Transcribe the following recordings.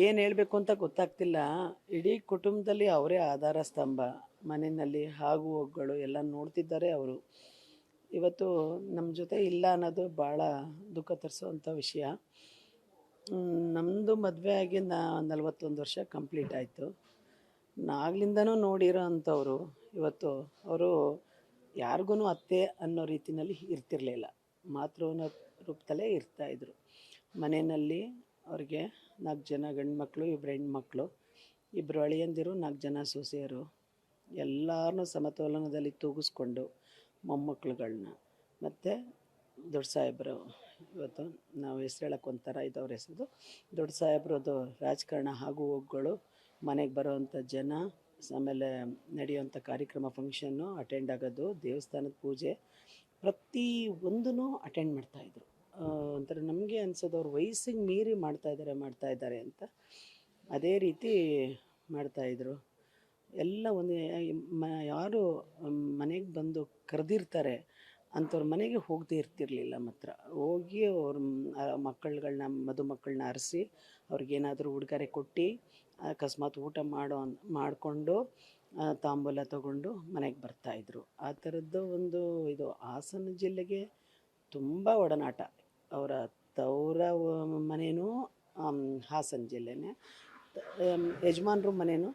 ಏನು ಹೇಳಬೇಕು ಅಂತ ಗೊತ್ತಾಗ್ತಿಲ್ಲ. ಇಡೀ ಕುಟುಂಬದಲ್ಲಿ ಅವರೇ ಆಧಾರ ಸ್ತಂಭ. ಮನೆಯಲ್ಲಿ ಆಗು ಹೋಗುಗಳು ಎಲ್ಲ ನೋಡ್ತಿದ್ದಾರೆ ಅವರು. ಇವತ್ತು ನಮ್ಮ ಜೊತೆ ಇಲ್ಲ ಅನ್ನೋದು ಭಾಳ ದುಃಖ ತರಿಸುವಂಥ ವಿಷಯ. ನಮ್ಮದು ಮದುವೆ ಆಗಿ 41 ವರ್ಷ ಕಂಪ್ಲೀಟ್ ಆಯಿತು. ಆಗ್ಲಿಂದನೂ ನೋಡಿರೋ ಅಂಥವ್ರು. ಇವತ್ತು ಅವರು ಯಾರಿಗೂ ಅತ್ತೆ ಅನ್ನೋ ರೀತಿಯಲ್ಲಿ ಇರ್ತಿರಲಿಲ್ಲ. ಮಾತೃನ ರೂಪದಲ್ಲೇ ಇರ್ತಾಯಿದ್ರು. ಮನೆಯಲ್ಲಿ ಅವ್ರಿಗೆ 4 ಜನ ಗಂಡು ಮಕ್ಕಳು, 2 ಹೆಣ್ಮಕ್ಳು, 2 ಅಳಿಯಂದಿರು, 4 ಜನ ಸೊಸೆಯರು. ಎಲ್ಲರನ್ನೂ ಸಮತೋಲನದಲ್ಲಿ ತೂಗಿಸ್ಕೊಂಡು ಮೊಮ್ಮಕ್ಕಳುಗಳ್ನ ಮತ್ತು ದೊಡ್ಡ ಸಾಹೇಬರು. ಇವತ್ತು ನಾವು ಹೆಸ್ರು ಹೇಳೋಕೆ ಒಂಥರ ಇದು ಅವ್ರ ಹೆಸರು. ದೊಡ್ಡ ಸಾಹೇಬ್ರದ್ದು ರಾಜಕಾರಣ ಆಗು ಹೋಗುಗಳು, ಮನೆಗೆ ಬರೋವಂಥ ಜನ, ಆಮೇಲೆ ನಡೆಯುವಂಥ ಕಾರ್ಯಕ್ರಮ ಫಂಕ್ಷನ್ನು ಅಟೆಂಡ್ ಆಗೋದು, ದೇವಸ್ಥಾನದ ಪೂಜೆ ಪ್ರತಿ ಒಂದೂ ಅಟೆಂಡ್ ಮಾಡ್ತಾಯಿದ್ರು. ಒಂಥರ ನಮಗೆ ಅನ್ಸೋದು ಅವ್ರ ವಯಸ್ಸಿಗೆ ಮೀರಿ ಮಾಡ್ತಾಯಿದ್ದಾರೆ ಅಂತ. ಅದೇ ರೀತಿ ಮಾಡ್ತಾಯಿದ್ರು. ಎಲ್ಲ ಒಂದು ಯಾರು ಮನೆಗೆ ಬಂದು ಕರೆದಿರ್ತಾರೆ ಅಂಥವ್ರ ಮನೆಗೆ ಹೋಗದೇ ಇರ್ತಿರಲಿಲ್ಲ. ಮಾತ್ರ ಹೋಗಿ ಅವ್ರ ಮಕ್ಕಳುಗಳ್ನ ಮದುಮಕ್ಕಳನ್ನ ಅರಸಿ ಅವ್ರಿಗೇನಾದರೂ ಉಡುಗೊರೆ ಕೊಟ್ಟು ಅಕಸ್ಮಾತ್ ಊಟ ಮಾಡಿಕೊಂಡು ತಾಂಬೂಲ ತಗೊಂಡು ಮನೆಗೆ ಬರ್ತಾಯಿದ್ರು. ಆ ಥರದ್ದು ಒಂದು ಇದು ಹಾಸನ ಜಿಲ್ಲೆಗೆ ತುಂಬ ಒಡನಾಟ. ಅವರ ತವರ ಮನೆಯೂ ಹಾಸನ ಜಿಲ್ಲೆನೇ, ಯಜಮಾನ್ರ ಮನೆಯೂ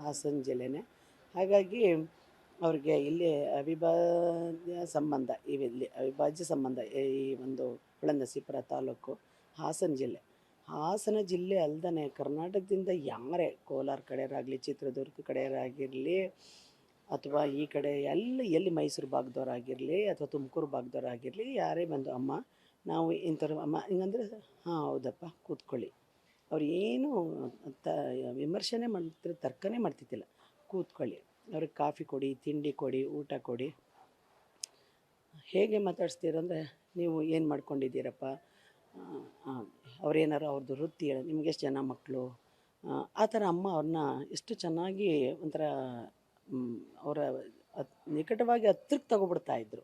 ಹಾಸನ ಜಿಲ್ಲೆನೇ. ಹಾಗಾಗಿ ಅವ್ರಿಗೆ ಇಲ್ಲಿ ಅವಿಭಾಜ್ಯ ಸಂಬಂಧ, ಇವಿಲ್ಲಿ ಅವಿಭಾಜ್ಯ ಸಂಬಂಧ. ಈ ಒಂದು ಹೊಳೆನರಸೀಪುರ ತಾಲೂಕು ಹಾಸನ ಜಿಲ್ಲೆ. ಹಾಸನ ಜಿಲ್ಲೆ ಅಲ್ದೇ ಕರ್ನಾಟಕದಿಂದ ಯಾರೇ ಕೋಲಾರ ಕಡೆಯವರಾಗಲಿ, ಚಿತ್ರದುರ್ಗ ಕಡೆಯವರಾಗಿರಲಿ, ಅಥವಾ ಈ ಕಡೆ ಎಲ್ಲಿ ಮೈಸೂರು ಭಾಗದವರಾಗಿರಲಿ, ಅಥವಾ ತುಮಕೂರು ಭಾಗದವರಾಗಿರಲಿ, ಯಾರೇ ಬಂದು ಅಮ್ಮ ನಾವು ಇಂಥವ್ರು ಅಮ್ಮ ಹಿಂಗಂದ್ರೆ ಹಾಂ ಹೌದಪ್ಪ ಕೂತ್ಕೊಳ್ಳಿ. ಅವ್ರು ಏನು ವಿಮರ್ಶನೆ ಮಾಡ್ತಿರೋ ತರ್ಕನೇ ಮಾಡ್ತಿದ್ದಿಲ್ಲ. ಕೂತ್ಕೊಳ್ಳಿ, ಅವ್ರಿಗೆ ಕಾಫಿ ಕೊಡಿ, ತಿಂಡಿ ಕೊಡಿ, ಊಟ ಕೊಡಿ. ಹೇಗೆ ಮಾತಾಡಿಸ್ತೀರಂದರೆ, ನೀವು ಏನು ಮಾಡ್ಕೊಂಡಿದ್ದೀರಪ್ಪ, ಅವ್ರೇನಾರು ಅವ್ರದ್ದು ವೃತ್ತಿ ಹೇಳಿ, ನಿಮ್ಗೆ ಎಷ್ಟು ಜನ ಮಕ್ಕಳು, ಆ ಥರ ಅಮ್ಮ ಅವ್ರನ್ನ ಎಷ್ಟು ಚೆನ್ನಾಗಿ ಒಂಥರ ಅವರ ನಿಕಟವಾಗಿ ಹತ್ರಕ್ಕೆ ತಗೊಬಿಡ್ತಾಯಿದ್ರು.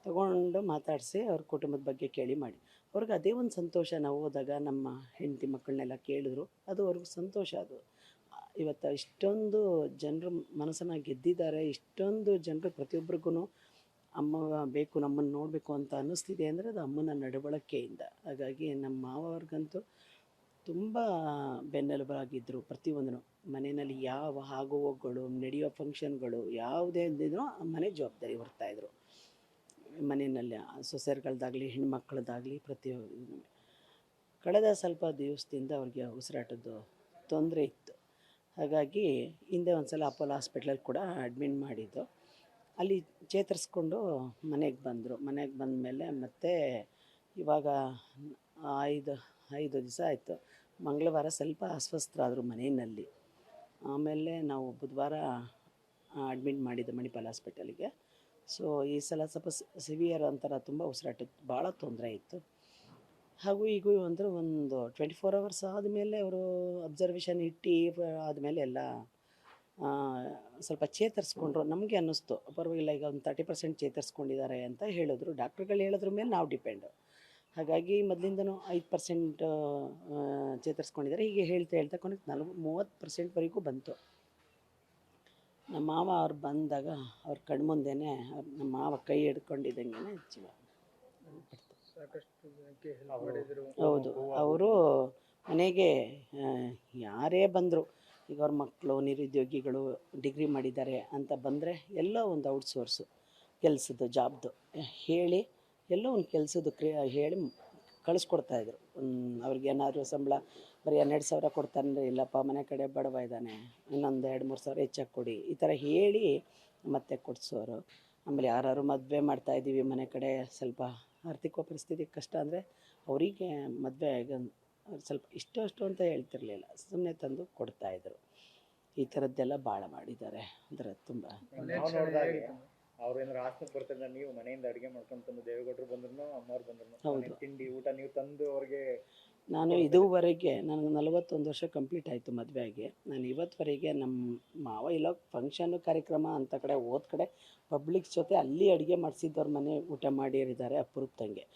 ತಗೊಂಡು ಮಾತಾಡಿಸಿ ಅವ್ರ ಕುಟುಂಬದ ಬಗ್ಗೆ ಕೇಳಿ ಮಾಡಿ ಅವ್ರಿಗೆ ಅದೇ ಒಂದು ಸಂತೋಷ. ನಾವು ಹೋದಾಗ ನಮ್ಮ ಹೆಂಡತಿ ಮಕ್ಕಳನ್ನೆಲ್ಲ ಕೇಳಿದ್ರು, ಅದು ಅವ್ರಿಗೆ ಸಂತೋಷ. ಅದು ಇವತ್ತು ಇಷ್ಟೊಂದು ಜನರು ಮನಸ್ಸನ್ನು ಗೆದ್ದಿದ್ದಾರೆ. ಇಷ್ಟೊಂದು ಜನರು ಪ್ರತಿಯೊಬ್ಬರಿಗೂ ಅಮ್ಮ ಬೇಕು, ನಮ್ಮನ್ನು ನೋಡಬೇಕು ಅಂತ ಅನ್ನಿಸ್ತಿದೆ ಅಂದರೆ ಅದು ಅಮ್ಮನ ನಡವಳಿಕೆಯಿಂದ. ಹಾಗಾಗಿ ನಮ್ಮ ಮಾವವ್ರಿಗಂತೂ ತುಂಬ ಬೆನ್ನೆಲುಬಾಗಿದ್ದರು. ಪ್ರತಿಯೊಂದೂ ಮನೆಯಲ್ಲಿ ಯಾವ ಆಗು ಹೋಗುಗಳು, ನಡೆಯೋ ಫಂಕ್ಷನ್ಗಳು ಯಾವುದೇ ಇದ್ದಿದ್ರೂ ಮನೆ ಜವಾಬ್ದಾರಿ ಹೊರ್ತಾಯಿದ್ರು. ಮನೆಯಲ್ಲಿ ಸೊಸೆಯರುಗಳ್ದಾಗಲಿ, ಹೆಣ್ಮಕ್ಳದ್ದಾಗಲಿ ಪ್ರತಿಯೊಂದು. ಕಳೆದ ಸ್ವಲ್ಪ ದಿವಸದಿಂದ ಅವ್ರಿಗೆ ಉಸಿರಾಟದ್ದು ತೊಂದರೆ ಇತ್ತು. ಹಾಗಾಗಿ ಹಿಂದೆ ಒಂದು ಸಲ ಅಪೋಲೋ ಹಾಸ್ಪಿಟ್ಲಲ್ಲಿ ಕೂಡ ಅಡ್ಮಿಟ್ ಮಾಡಿದ್ದು. ಅಲ್ಲಿ ಚೇತರಿಸ್ಕೊಂಡು ಮನೆಗೆ ಬಂದರು. ಮನೆಗೆ ಬಂದಮೇಲೆ ಮತ್ತೆ ಇವಾಗ 5 ದಿವಸ ಆಯಿತು. ಮಂಗಳವಾರ ಸ್ವಲ್ಪ ಅಸ್ವಸ್ಥರಾದರು ಮನೆಯಲ್ಲಿ. ಆಮೇಲೆ ನಾವು ಬುಧವಾರ ಅಡ್ಮಿಟ್ ಮಾಡಿದ್ದು ಮಣಿಪಾಲ್ ಹಾಸ್ಪಿಟಲಿಗೆ. ಸೊ ಈ ಸಲ ಸ್ವಲ್ಪ ಸಿವಿಯರ್ ಒಂಥರ ತುಂಬ ಉಸಿರಾಟಕ್ಕೆ ಭಾಳ ತೊಂದರೆ ಇತ್ತು. ಹಾಗೂ ಈಗೂ ಅಂದರೆ ಒಂದು 24 ಅವರ್ಸ್ ಆದಮೇಲೆ ಅವರು ಅಬ್ಸರ್ವೇಷನ್ ಇಟ್ಟು ಆದಮೇಲೆ ಎಲ್ಲ ಸ್ವಲ್ಪ ಚೇತರಿಸ್ಕೊಂಡ್ರು. ನಮಗೆ ಅನ್ನಿಸ್ತು ಪರವಾಗಿಲ್ಲ, ಈಗ ಒಂದು 30% ಚೇತರಿಸ್ಕೊಂಡಿದ್ದಾರೆ ಅಂತ ಹೇಳಿದ್ರು. ಡಾಕ್ಟ್ರುಗಳು ಹೇಳೋದ್ರ ಮೇಲೆ ನಾವು ಡಿಪೆಂಡು. ಹಾಗಾಗಿ ಮೊದಲಿಂದನೂ 5% ಚೇತರಿಸ್ಕೊಂಡಿದ್ದಾರೆ. ಹೀಗೆ ಹೇಳ್ತಾ ಕೊನೆಗೆ 30%ವರೆಗೂ ಬಂತು. ನಮ್ಮ ಮಾವ ಅವ್ರು ಬಂದಾಗ ಅವ್ರ ಕಣ್ಮುಂದೆನೇ ನಮ್ಮ ಮಾವ ಕೈ ಹಿಡ್ಕೊಂಡಿದ್ದಂಗೆ ಜೀವ ಹೌದು. ಅವರು ಮನೆಗೆ ಯಾರೇ ಬಂದರು, ಈಗ ಅವ್ರ ಮಕ್ಕಳು ನಿರುದ್ಯೋಗಿಗಳು ಡಿಗ್ರಿ ಮಾಡಿದ್ದಾರೆ ಅಂತ ಬಂದರೆ ಎಲ್ಲೋ ಒಂದು ಔಟ್ಸೋರ್ಸು ಕೆಲಸದ್ದು ಜಾಬ್ದು ಹೇಳಿ ಎಲ್ಲೋ ಒಂದು ಕೆಲಸದ್ದು ಹೇಳಿ ಕಳಿಸ್ಕೊಡ್ತಾಯಿದ್ರು. ಅವ್ರಿಗೇನಾದ್ರು ಸಂಬಳ ಬರೀ 12,000 ಕೊಡ್ತಾನೆ, ಇಲ್ಲಪ್ಪ ಮನೆ ಕಡೆ ಬಡವ ಇದ್ದಾನೆ, ಇನ್ನೊಂದು 2-3 ಸಾವಿರ ಹೆಚ್ಚಾಗಿ ಕೊಡಿ, ಈ ಥರ ಹೇಳಿ ಮತ್ತೆ ಕೊಡಿಸೋರು. ಆಮೇಲೆ ಯಾರು ಮದುವೆ ಮಾಡ್ತಾಯಿದ್ದೀವಿ, ಮನೆ ಕಡೆ ಸ್ವಲ್ಪ ಆರ್ಥಿಕ ಪರಿಸ್ಥಿತಿ ಕಷ್ಟ ಅಂದರೆ ಅವರಿಗೆ ಮದುವೆ ಸ್ವಲ್ಪ ಇಷ್ಟು ಅಷ್ಟು ಅಂತ ಹೇಳ್ತಿರ್ಲಿಲ್ಲ, ಸುಮ್ಮನೆ ತಂದು ಕೊಡ್ತಾಯಿದ್ರು. ಈ ಥರದ್ದೆಲ್ಲ ಭಾಳ ಮಾಡಿದ್ದಾರೆ. ಅಂದರೆ ತುಂಬ ಅವ್ರು ಏನಾರು ಆಸ್ಪತ್ರೆ ಬರ್ತಾರೆ, ನೀವು ಮನೆಯಿಂದ ಅಡುಗೆ ಮಾಡ್ಕೊಂಡು ತಂದು ದೇವೇಗೌಡರು ಬಂದ್ರು, ಅಮ್ಮವ್ರು ಬಂದ್ರು, ಹೌದು, ತಿಂಡಿ ಊಟ ನೀವು ತಂದು ಅವ್ರಿಗೆ. ನಾನು ಇದುವರೆಗೆ ನನಗೆ 41 ವರ್ಷ ಕಂಪ್ಲೀಟ್ ಆಯಿತು ಮದುವೆ ಆಗಿ. ನಾನು ಇವತ್ತುವರೆಗೆ ನಮ್ಮ ಮಾವ ಇಲ್ಲ ಫಂಕ್ಷನ್ನು ಕಾರ್ಯಕ್ರಮ ಅಂಥ ಕಡೆ ಹೋದ ಕಡೆ ಪಬ್ಲಿಕ್ಸ್ ಜೊತೆ ಅಲ್ಲಿ ಅಡುಗೆ ಮಾಡಿಸಿದ್ದವ್ರ ಮನೆ ಊಟ ಮಾಡಿರಿದ್ದಾರೆ ಅಪರೂಪದಂಗೆ.